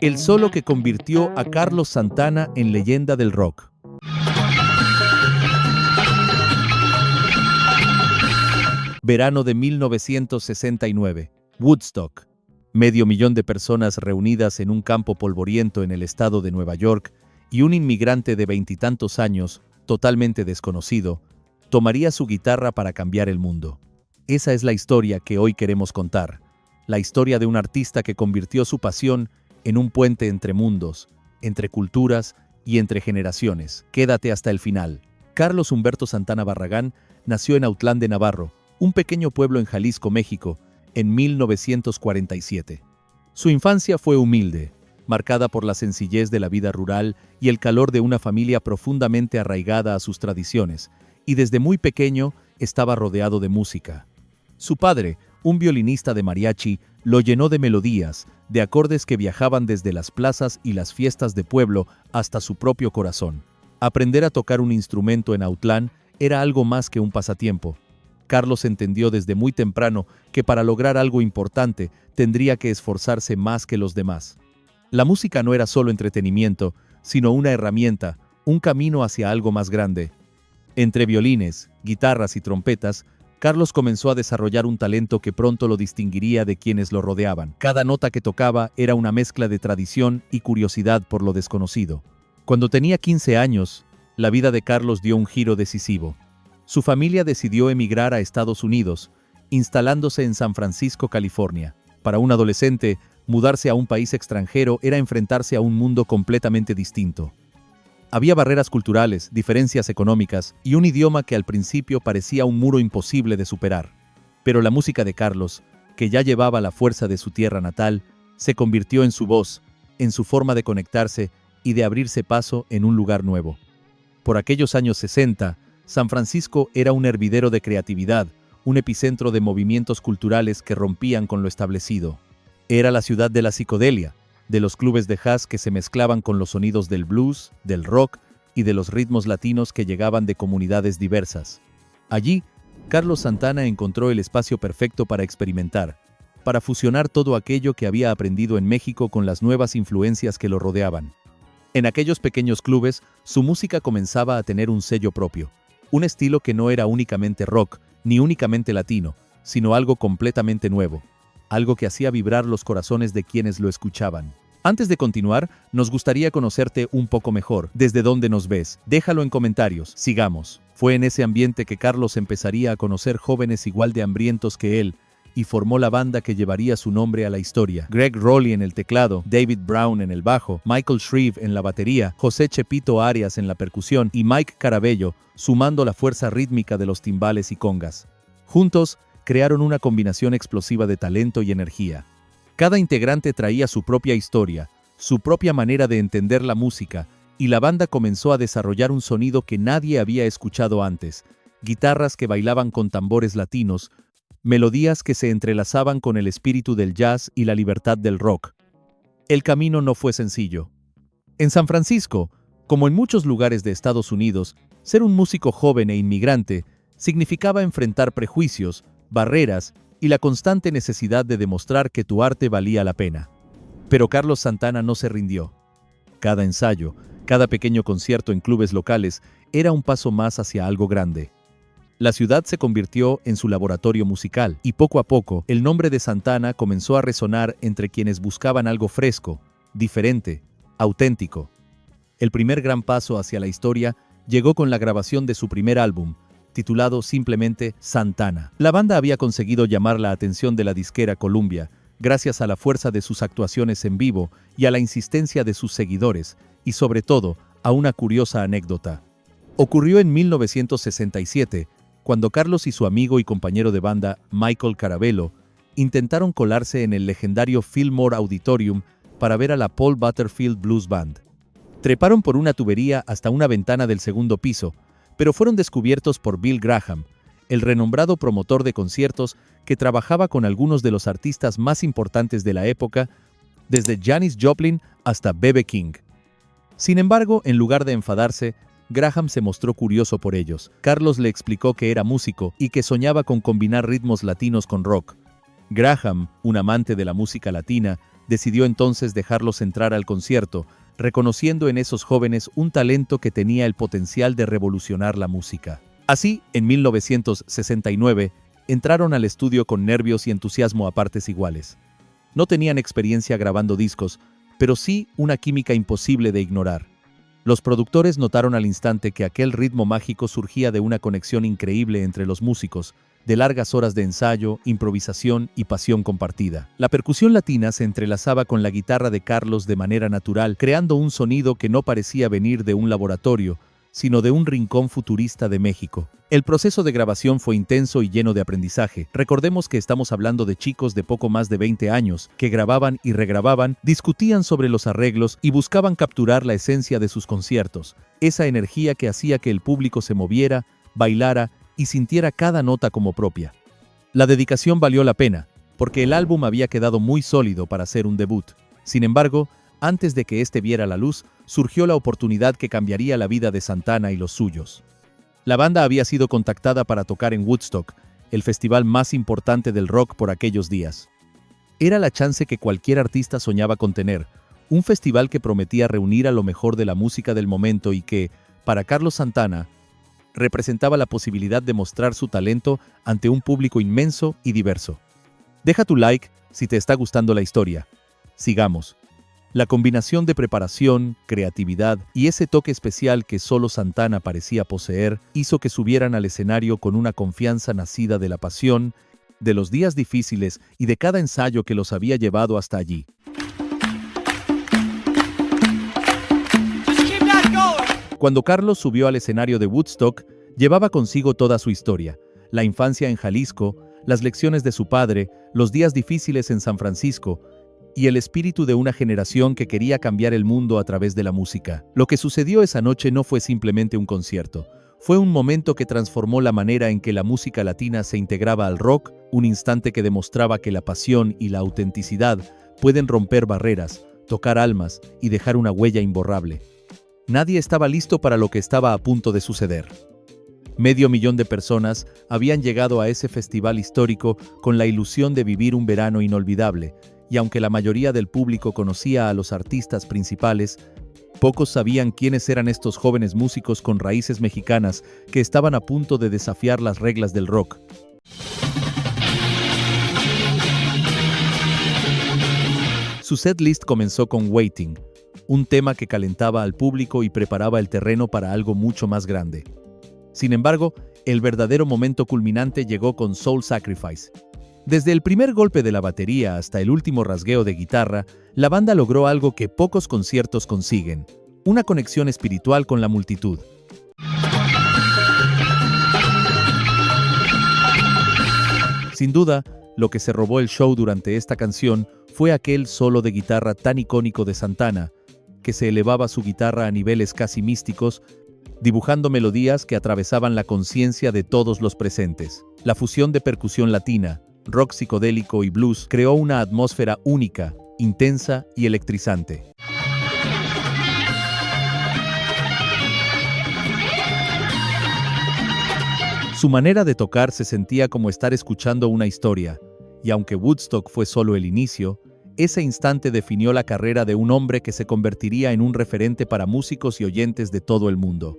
el solo que convirtió a Carlos Santana en leyenda del rock. Verano de 1969. Woodstock. 500,000 de personas reunidas en un campo polvoriento en el estado de Nueva York, y un inmigrante de 20 y tantos años, totalmente desconocido, tomaría su guitarra para cambiar el mundo. Esa es la historia que hoy queremos contar. La historia de un artista que convirtió su pasión en un puente entre mundos, entre culturas y entre generaciones. Quédate hasta el final. Carlos Humberto Santana Barragán nació en Autlán de Navarro, un pequeño pueblo en Jalisco, México, en 1947. Su infancia fue humilde, marcada por la sencillez de la vida rural y el calor de una familia profundamente arraigada a sus tradiciones, y desde muy pequeño estaba rodeado de música. Su padre, un violinista de mariachi, lo llenó de melodías, de acordes que viajaban desde las plazas y las fiestas de pueblo hasta su propio corazón. Aprender a tocar un instrumento en Autlán era algo más que un pasatiempo. Carlos entendió desde muy temprano que para lograr algo importante tendría que esforzarse más que los demás. La música no era solo entretenimiento, sino una herramienta, un camino hacia algo más grande. Entre violines, guitarras y trompetas, Carlos comenzó a desarrollar un talento que pronto lo distinguiría de quienes lo rodeaban. Cada nota que tocaba era una mezcla de tradición y curiosidad por lo desconocido. Cuando tenía 15 años, la vida de Carlos dio un giro decisivo. Su familia decidió emigrar a Estados Unidos, instalándose en San Francisco, California. Para un adolescente, mudarse a un país extranjero era enfrentarse a un mundo completamente distinto. Había barreras culturales, diferencias económicas y un idioma que al principio parecía un muro imposible de superar. Pero la música de Carlos, que ya llevaba la fuerza de su tierra natal, se convirtió en su voz, en su forma de conectarse y de abrirse paso en un lugar nuevo. Por aquellos años 60, San Francisco era un hervidero de creatividad, un epicentro de movimientos culturales que rompían con lo establecido. Era la ciudad de la psicodelia, de los clubes de jazz que se mezclaban con los sonidos del blues, del rock y de los ritmos latinos que llegaban de comunidades diversas. Allí, Carlos Santana encontró el espacio perfecto para experimentar, para fusionar todo aquello que había aprendido en México con las nuevas influencias que lo rodeaban. En aquellos pequeños clubes, su música comenzaba a tener un sello propio. Un estilo que no era únicamente rock, ni únicamente latino, sino algo completamente nuevo, algo que hacía vibrar los corazones de quienes lo escuchaban. Antes de continuar, nos gustaría conocerte un poco mejor. ¿Desde dónde nos ves? Déjalo en comentarios. Sigamos. Fue en ese ambiente que Carlos empezaría a conocer jóvenes igual de hambrientos que él, y formó la banda que llevaría su nombre a la historia. Greg Rowley en el teclado, David Brown en el bajo, Michael Shreve en la batería, José Chepito Arias en la percusión y Mike Carabello sumando la fuerza rítmica de los timbales y congas. Juntos, crearon una combinación explosiva de talento y energía. Cada integrante traía su propia historia, su propia manera de entender la música, y la banda comenzó a desarrollar un sonido que nadie había escuchado antes: guitarras que bailaban con tambores latinos, melodías que se entrelazaban con el espíritu del jazz y la libertad del rock. El camino no fue sencillo. En San Francisco, como en muchos lugares de Estados Unidos, ser un músico joven e inmigrante significaba enfrentar prejuicios, barreras y la constante necesidad de demostrar que tu arte valía la pena. Pero Carlos Santana no se rindió. Cada ensayo, cada pequeño concierto en clubes locales era un paso más hacia algo grande. La ciudad se convirtió en su laboratorio musical, y poco a poco el nombre de Santana comenzó a resonar entre quienes buscaban algo fresco, diferente, auténtico. El primer gran paso hacia la historia llegó con la grabación de su primer álbum, titulado simplemente Santana. La banda había conseguido llamar la atención de la disquera Columbia, gracias a la fuerza de sus actuaciones en vivo y a la insistencia de sus seguidores, y sobre todo, a una curiosa anécdota. Ocurrió en 1967, cuando Carlos y su amigo y compañero de banda, Michael Carabello, intentaron colarse en el legendario Fillmore Auditorium para ver a la Paul Butterfield Blues Band. Treparon por una tubería hasta una ventana del segundo piso, pero fueron descubiertos por Bill Graham, el renombrado promotor de conciertos que trabajaba con algunos de los artistas más importantes de la época, desde Janis Joplin hasta B.B. King. Sin embargo, en lugar de enfadarse, Graham se mostró curioso por ellos. Carlos le explicó que era músico y que soñaba con combinar ritmos latinos con rock. Graham, un amante de la música latina, decidió entonces dejarlos entrar al concierto, reconociendo en esos jóvenes un talento que tenía el potencial de revolucionar la música. Así, en 1969, entraron al estudio con nervios y entusiasmo a partes iguales. No tenían experiencia grabando discos, pero sí una química imposible de ignorar. Los productores notaron al instante que aquel ritmo mágico surgía de una conexión increíble entre los músicos, de largas horas de ensayo, improvisación y pasión compartida. La percusión latina se entrelazaba con la guitarra de Carlos de manera natural, creando un sonido que no parecía venir de un laboratorio, sino de un rincón futurista de México. El proceso de grabación fue intenso y lleno de aprendizaje. Recordemos que estamos hablando de chicos de poco más de 20 años, que grababan y regrababan, discutían sobre los arreglos y buscaban capturar la esencia de sus conciertos, esa energía que hacía que el público se moviera, bailara y sintiera cada nota como propia. La dedicación valió la pena, porque el álbum había quedado muy sólido para ser un debut. Sin embargo, antes de que este viera la luz, surgió la oportunidad que cambiaría la vida de Santana y los suyos. La banda había sido contactada para tocar en Woodstock, el festival más importante del rock por aquellos días. Era la chance que cualquier artista soñaba con tener, un festival que prometía reunir a lo mejor de la música del momento y que, para Carlos Santana, representaba la posibilidad de mostrar su talento ante un público inmenso y diverso. Deja tu like si te está gustando la historia. Sigamos. La combinación de preparación, creatividad y ese toque especial que solo Santana parecía poseer hizo que subieran al escenario con una confianza nacida de la pasión, de los días difíciles y de cada ensayo que los había llevado hasta allí. Cuando Carlos subió al escenario de Woodstock, llevaba consigo toda su historia: la infancia en Jalisco, las lecciones de su padre, los días difíciles en San Francisco, y el espíritu de una generación que quería cambiar el mundo a través de la música. Lo que sucedió esa noche no fue simplemente un concierto. Fue un momento que transformó la manera en que la música latina se integraba al rock, un instante que demostraba que la pasión y la autenticidad pueden romper barreras, tocar almas y dejar una huella imborrable. Nadie estaba listo para lo que estaba a punto de suceder. 500,000 de personas habían llegado a ese festival histórico con la ilusión de vivir un verano inolvidable, y aunque la mayoría del público conocía a los artistas principales, pocos sabían quiénes eran estos jóvenes músicos con raíces mexicanas que estaban a punto de desafiar las reglas del rock. Su setlist comenzó con Waiting, un tema que calentaba al público y preparaba el terreno para algo mucho más grande. Sin embargo, el verdadero momento culminante llegó con Soul Sacrifice. Desde el primer golpe de la batería hasta el último rasgueo de guitarra, la banda logró algo que pocos conciertos consiguen: una conexión espiritual con la multitud. Sin duda, lo que se robó el show durante esta canción fue aquel solo de guitarra tan icónico de Santana, que se elevaba su guitarra a niveles casi místicos, dibujando melodías que atravesaban la conciencia de todos los presentes. La fusión de percusión latina, rock psicodélico y blues creó una atmósfera única, intensa y electrizante. Su manera de tocar se sentía como estar escuchando una historia, y aunque Woodstock fue solo el inicio, ese instante definió la carrera de un hombre que se convertiría en un referente para músicos y oyentes de todo el mundo.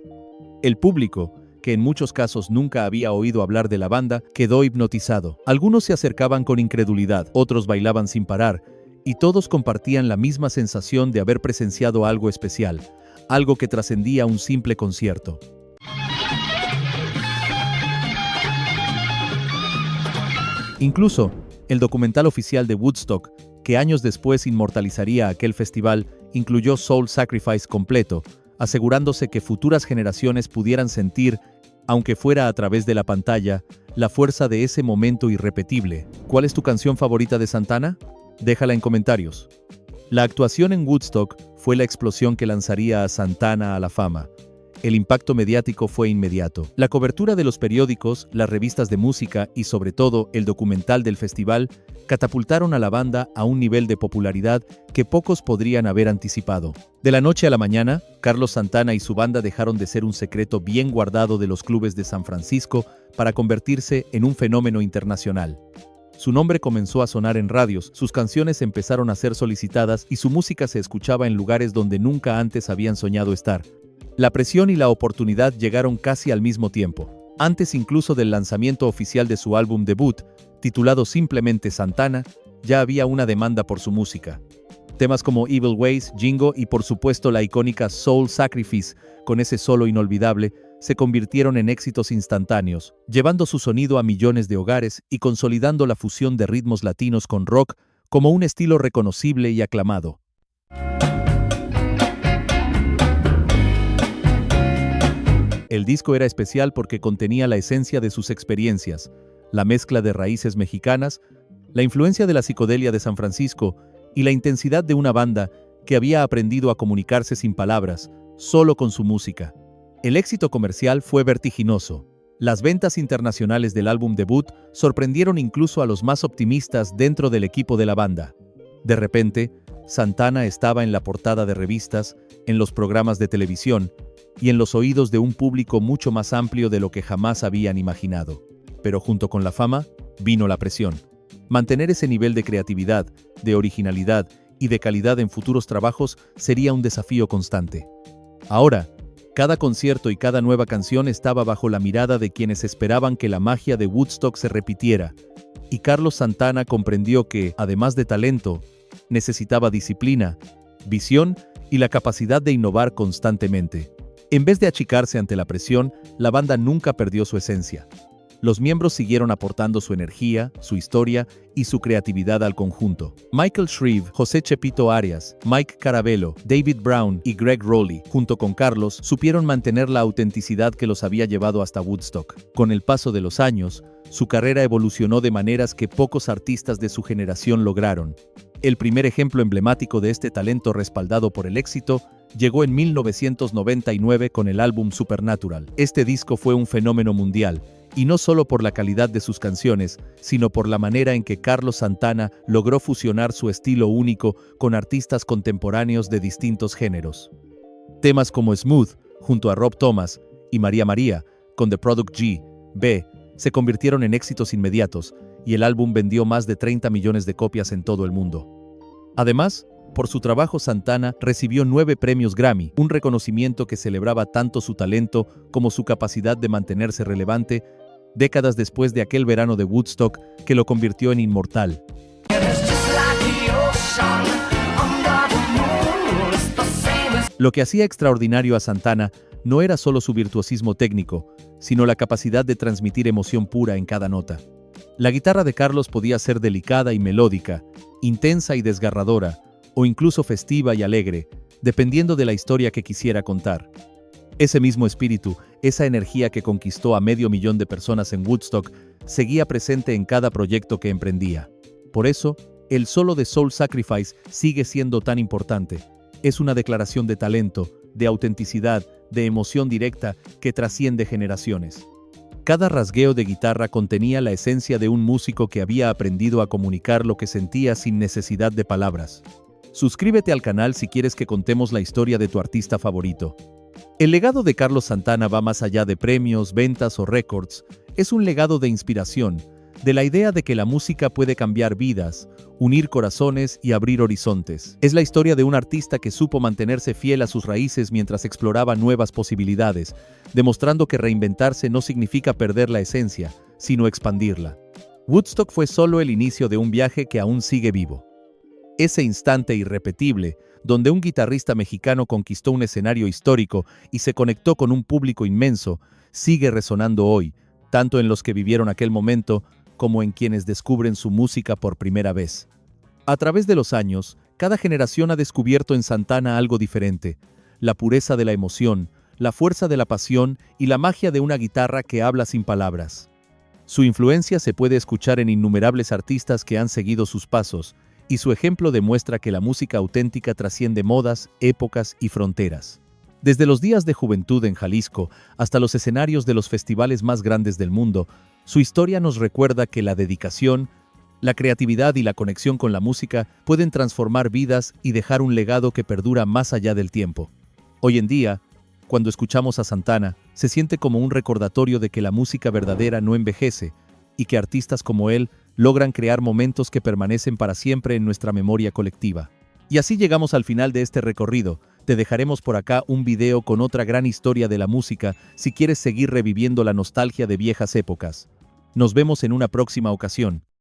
El público, que en muchos casos nunca había oído hablar de la banda, quedó hipnotizado. Algunos se acercaban con incredulidad, otros bailaban sin parar, y todos compartían la misma sensación de haber presenciado algo especial, algo que trascendía un simple concierto. Incluso, el documental oficial de Woodstock, que años después inmortalizaría aquel festival, incluyó Soul Sacrifice completo, asegurándose que futuras generaciones pudieran sentir, aunque fuera a través de la pantalla, la fuerza de ese momento irrepetible. ¿Cuál es tu canción favorita de Santana? Déjala en comentarios. La actuación en Woodstock fue la explosión que lanzaría a Santana a la fama. El impacto mediático fue inmediato. La cobertura de los periódicos, las revistas de música y sobre todo el documental del festival catapultaron a la banda a un nivel de popularidad que pocos podrían haber anticipado. De la noche a la mañana, Carlos Santana y su banda dejaron de ser un secreto bien guardado de los clubes de San Francisco para convertirse en un fenómeno internacional. Su nombre comenzó a sonar en radios, sus canciones empezaron a ser solicitadas y su música se escuchaba en lugares donde nunca antes habían soñado estar. La presión y la oportunidad llegaron casi al mismo tiempo. Antes incluso del lanzamiento oficial de su álbum debut, titulado simplemente Santana, ya había una demanda por su música. Temas como Evil Ways, Jingo y por supuesto la icónica Soul Sacrifice, con ese solo inolvidable, se convirtieron en éxitos instantáneos, llevando su sonido a millones de hogares y consolidando la fusión de ritmos latinos con rock como un estilo reconocible y aclamado. El disco era especial porque contenía la esencia de sus experiencias, la mezcla de raíces mexicanas, la influencia de la psicodelia de San Francisco y la intensidad de una banda que había aprendido a comunicarse sin palabras, solo con su música. El éxito comercial fue vertiginoso. Las ventas internacionales del álbum debut sorprendieron incluso a los más optimistas dentro del equipo de la banda. De repente, Santana estaba en la portada de revistas, en los programas de televisión y en los oídos de un público mucho más amplio de lo que jamás habían imaginado. Pero junto con la fama, vino la presión. Mantener ese nivel de creatividad, de originalidad y de calidad en futuros trabajos sería un desafío constante. Ahora, cada concierto y cada nueva canción estaba bajo la mirada de quienes esperaban que la magia de Woodstock se repitiera, y Carlos Santana comprendió que, además de talento, necesitaba disciplina, visión y la capacidad de innovar constantemente. En vez de achicarse ante la presión, la banda nunca perdió su esencia. Los miembros siguieron aportando su energía, su historia y su creatividad al conjunto. Michael Shreve, José Chepito Arias, Mike Carabello, David Brown y Greg Rowley, junto con Carlos, supieron mantener la autenticidad que los había llevado hasta Woodstock. Con el paso de los años, su carrera evolucionó de maneras que pocos artistas de su generación lograron. El primer ejemplo emblemático de este talento respaldado por el éxito llegó en 1999 con el álbum Supernatural. Este disco fue un fenómeno mundial, y no solo por la calidad de sus canciones, sino por la manera en que Carlos Santana logró fusionar su estilo único con artistas contemporáneos de distintos géneros. Temas como Smooth, junto a Rob Thomas, y María María, con The Product G.B., se convirtieron en éxitos inmediatos, y el álbum vendió más de 30 millones de copias en todo el mundo. Además, por su trabajo Santana recibió 9 premios Grammy, un reconocimiento que celebraba tanto su talento como su capacidad de mantenerse relevante décadas después de aquel verano de Woodstock que lo convirtió en inmortal. Lo que hacía extraordinario a Santana no era solo su virtuosismo técnico, sino la capacidad de transmitir emoción pura en cada nota. La guitarra de Carlos podía ser delicada y melódica, intensa y desgarradora, o incluso festiva y alegre, dependiendo de la historia que quisiera contar. Ese mismo espíritu, esa energía que conquistó a 500,000 de personas en Woodstock, seguía presente en cada proyecto que emprendía. Por eso, el solo de Soul Sacrifice sigue siendo tan importante. Es una declaración de talento, de autenticidad, de emoción directa que trasciende generaciones. Cada rasgueo de guitarra contenía la esencia de un músico que había aprendido a comunicar lo que sentía sin necesidad de palabras. Suscríbete al canal si quieres que contemos la historia de tu artista favorito. El legado de Carlos Santana va más allá de premios, ventas o récords. Es un legado de inspiración, de la idea de que la música puede cambiar vidas, unir corazones y abrir horizontes. Es la historia de un artista que supo mantenerse fiel a sus raíces mientras exploraba nuevas posibilidades, demostrando que reinventarse no significa perder la esencia, sino expandirla. Woodstock fue solo el inicio de un viaje que aún sigue vivo. Ese instante irrepetible, donde un guitarrista mexicano conquistó un escenario histórico y se conectó con un público inmenso, sigue resonando hoy, tanto en los que vivieron aquel momento como en quienes descubren su música por primera vez. A través de los años, cada generación ha descubierto en Santana algo diferente: la pureza de la emoción, la fuerza de la pasión y la magia de una guitarra que habla sin palabras. Su influencia se puede escuchar en innumerables artistas que han seguido sus pasos, y su ejemplo demuestra que la música auténtica trasciende modas, épocas y fronteras. Desde los días de juventud en Jalisco hasta los escenarios de los festivales más grandes del mundo, su historia nos recuerda que la dedicación, la creatividad y la conexión con la música pueden transformar vidas y dejar un legado que perdura más allá del tiempo. Hoy en día, cuando escuchamos a Santana, se siente como un recordatorio de que la música verdadera no envejece y que artistas como él logran crear momentos que permanecen para siempre en nuestra memoria colectiva. Y así llegamos al final de este recorrido. Te dejaremos por acá un video con otra gran historia de la música si quieres seguir reviviendo la nostalgia de viejas épocas. Nos vemos en una próxima ocasión.